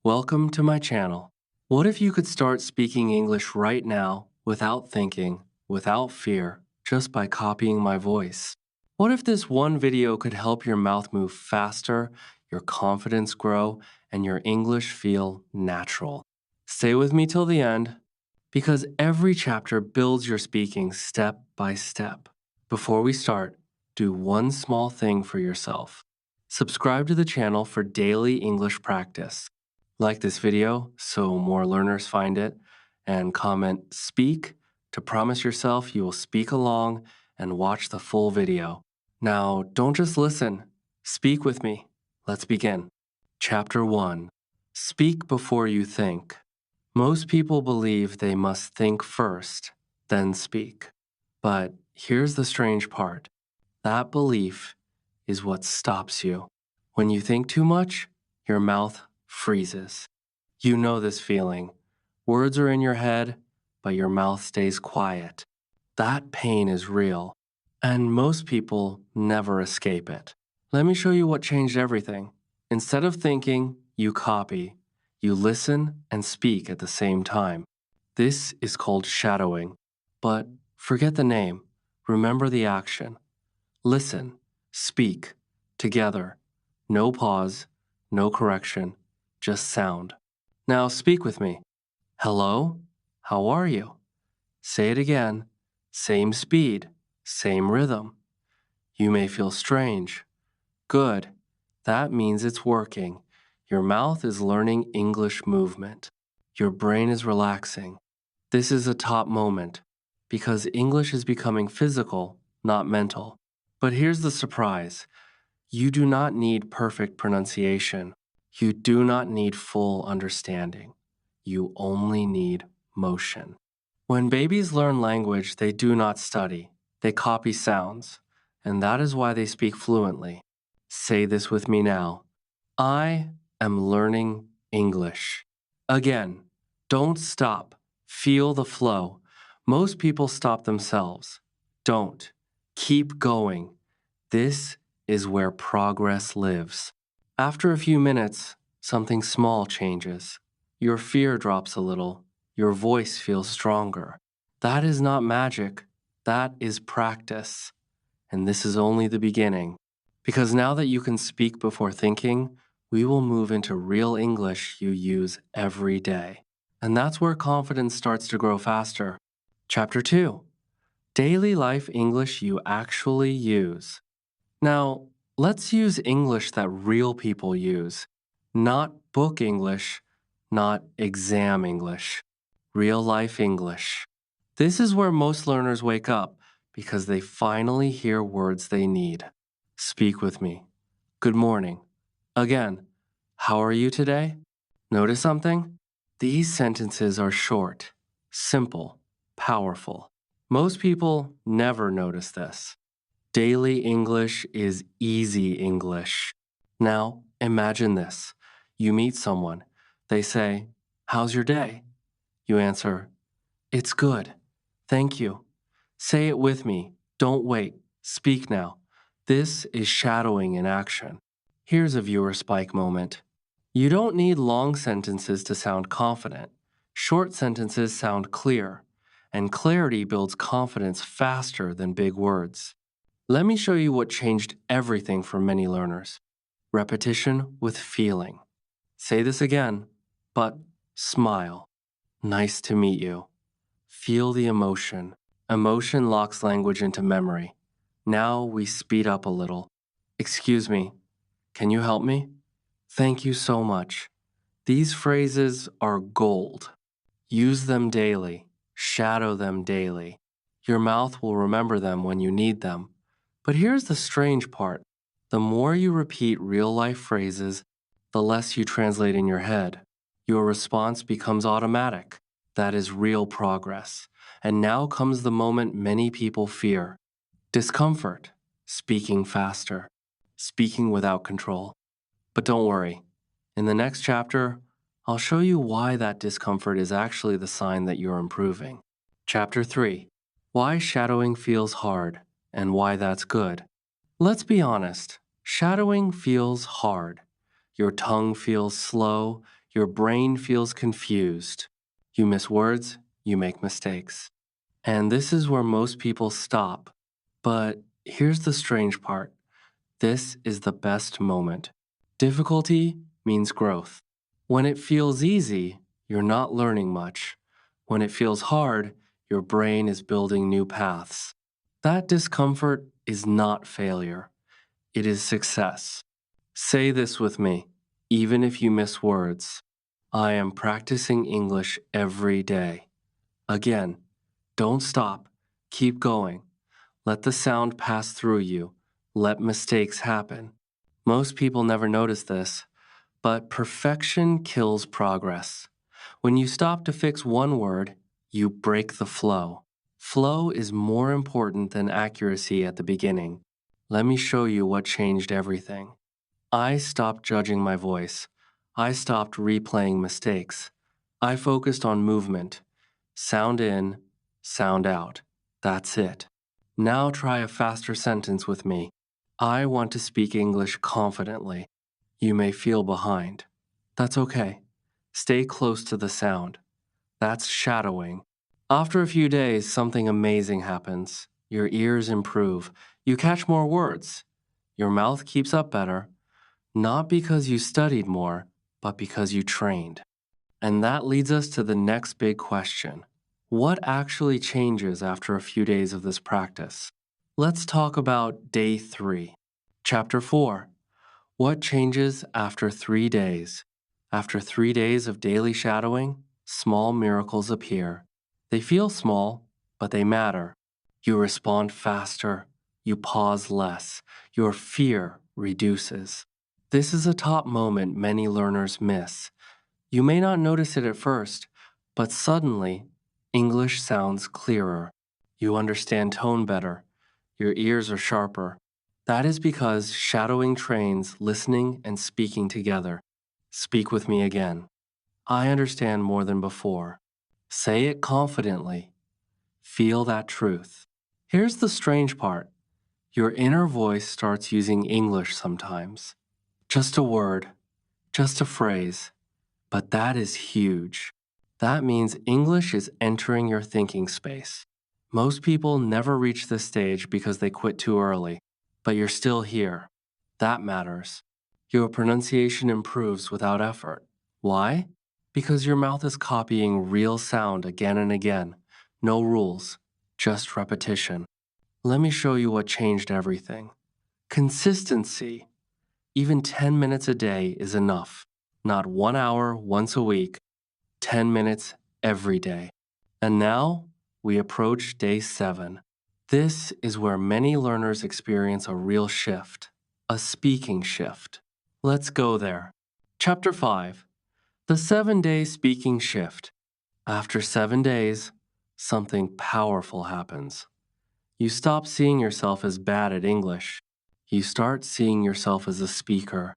Welcome to my channel. What if you could start speaking English right now without thinking, without fear, just by copying my voice? What if this one video could help your mouth move faster, your confidence grow, and your English feel natural? Stay with me till the end, because every chapter builds your speaking step by step. Before we start, do one small thing for yourself. Subscribe to the channel for daily English practice. Like this video so more learners find it, and comment "speak" to promise yourself you will speak along and watch the full video. Now, don't just listen. Speak with me. Let's begin. Chapter 1. Speak before you think. Most people believe they must think first, then speak. But here's the strange part. That belief is what stops you. When you think too much, your mouth freezes. You know this feeling. Words are in your head, but your mouth stays quiet. That pain is real, and most people never escape it. Let me show you what changed everything. Instead of thinking, you copy. You listen and speak at the same time. This is called shadowing. But forget the name. Remember the action. Listen, speak, together. No pause, no correction, just sound. Now speak with me. Hello? How are you? Say it again. Same speed, same rhythm. You may feel strange. Good. That means it's working. Your mouth is learning English movement. Your brain is relaxing. This is a top moment because English is becoming physical, not mental. But here's the surprise. You do not need perfect pronunciation. You do not need full understanding. You only need motion. When babies learn language, they do not study. They copy sounds. And that is why they speak fluently. Say this with me now. I am learning English. Again, don't stop. Feel the flow. Most people stop themselves. Don't. Keep going. This is where progress lives. After a few minutes, something small changes. Your fear drops a little. Your voice feels stronger. That is not magic. That is practice. And this is only the beginning. Because now that you can speak before thinking, we will move into real English you use every day. And that's where confidence starts to grow faster. Chapter 2. Daily life English you actually use. Now, let's use English that real people use. Not book English, not exam English. Real life English. This is where most learners wake up because they finally hear words they need. Speak with me. Good morning. Again, how are you today? Notice something? These sentences are short, simple, powerful. Most people never notice this. Daily English is easy English. Now, imagine this. You meet someone. They say, "How's your day?" You answer, "It's good. Thank you." Say it with me. Don't wait. Speak now. This is shadowing in action. Here's a viewer spike moment. You don't need long sentences to sound confident. Short sentences sound clear, and clarity builds confidence faster than big words. Let me show you what changed everything for many learners. Repetition with feeling. Say this again, but smile. Nice to meet you. Feel the emotion. Emotion locks language into memory. Now we speed up a little. Excuse me, can you help me? Thank you so much. These phrases are gold. Use them daily. Shadow them daily. Your mouth will remember them when you need them. But here's the strange part. The more you repeat real-life phrases, the less you translate in your head. Your response becomes automatic. That is real progress. And now comes the moment many people fear. Discomfort. Speaking faster. Speaking without control. But don't worry. In the next chapter, I'll show you why that discomfort is actually the sign that you're improving. Chapter 3. Why shadowing feels hard and why that's good. Let's be honest. Shadowing feels hard. Your tongue feels slow. Your brain feels confused. You miss words, you make mistakes. And this is where most people stop. But here's the strange part. This is the best moment. Difficulty means growth. When it feels easy, you're not learning much. When it feels hard, your brain is building new paths. That discomfort is not failure, it is success. Say this with me, even if you miss words. I am practicing English every day. Again, don't stop. Keep going. Let the sound pass through you. Let mistakes happen. Most people never notice this, but perfection kills progress. When you stop to fix one word, you break the flow. Flow is more important than accuracy at the beginning. Let me show you what changed everything. I stopped judging my voice. I stopped replaying mistakes. I focused on movement. Sound in, sound out. That's it. Now try a faster sentence with me. I want to speak English confidently. You may feel behind. That's okay. Stay close to the sound. That's shadowing. After a few days, something amazing happens. Your ears improve. You catch more words. Your mouth keeps up better, not because you studied more, but because you trained. And that leads us to the next big question. What actually changes after a few days of this practice? Let's talk about day 3. Chapter 4. What changes after 3 days? After 3 days of daily shadowing, small miracles appear. They feel small, but they matter. You respond faster. You pause less. Your fear reduces. This is a top moment many learners miss. You may not notice it at first, but suddenly, English sounds clearer. You understand tone better. Your ears are sharper. That is because shadowing trains listening and speaking together. Speak with me again. I understand more than before. Say it confidently. Feel that truth. Here's the strange part. Your inner voice starts using English sometimes. Just a word, just a phrase. But that is huge. That means English is entering your thinking space. Most people never reach this stage because they quit too early, but you're still here. That matters. Your pronunciation improves without effort. Why? Because your mouth is copying real sound again and again. No rules, just repetition. Let me show you what changed everything. Consistency. Even 10 minutes a day is enough. Not 1 hour once a week, 10 minutes every day. And now we approach day 7. This is where many learners experience a real shift, a speaking shift. Let's go there. Chapter 5. The 7-day speaking shift. After 7 days, something powerful happens. You stop seeing yourself as bad at English. You start seeing yourself as a speaker.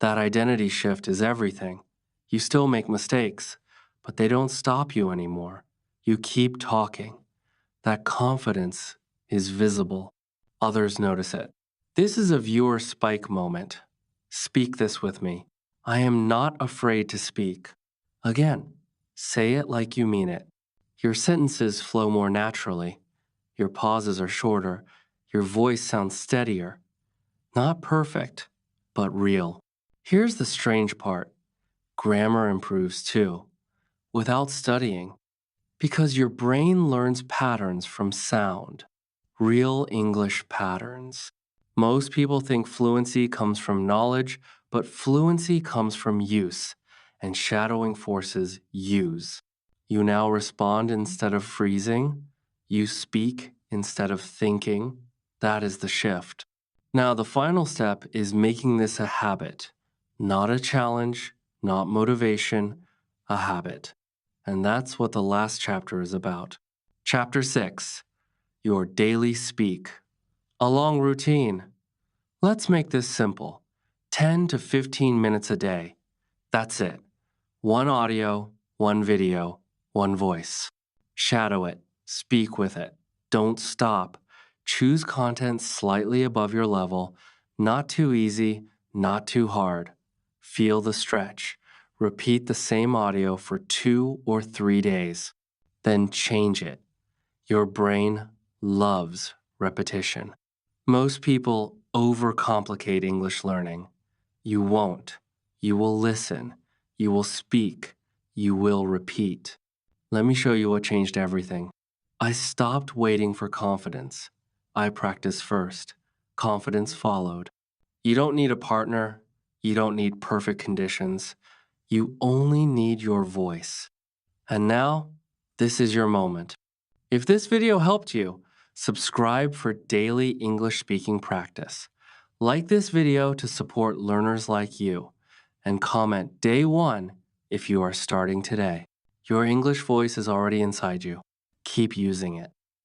That identity shift is everything. You still make mistakes, but they don't stop you anymore. You keep talking. That confidence is visible. Others notice it. This is a viewer spike moment. Speak this with me. I am not afraid to speak. Again, say it like you mean it. Your sentences flow more naturally. Your pauses are shorter. Your voice sounds steadier. Not perfect, but real. Here's the strange part. Grammar improves too, without studying, because your brain learns patterns from sound, real English patterns. Most people think fluency comes from knowledge, but fluency comes from use, and shadowing forces use. You now respond instead of freezing. You speak instead of thinking. That is the shift. Now, the final step is making this a habit, not a challenge, not motivation, a habit. And that's what the last chapter is about. Chapter 6, Your Daily Speak. A long routine. Let's make this simple. 10 to 15 minutes a day. That's it. One audio, one video, one voice. Shadow it. Speak with it. Don't stop. Choose content slightly above your level. Not too easy, not too hard. Feel the stretch. Repeat the same audio for 2 or 3 days. Then change it. Your brain loves repetition. Most people overcomplicate English learning. You won't. You will listen. You will speak. You will repeat. Let me show you what changed everything. I stopped waiting for confidence. I practiced first. Confidence followed. You don't need a partner. You don't need perfect conditions. You only need your voice. And now, this is your moment. If this video helped you, subscribe for daily English speaking practice. Like this video to support learners like you, and comment day 1 if you are starting today. Your English voice is already inside you. Keep using it.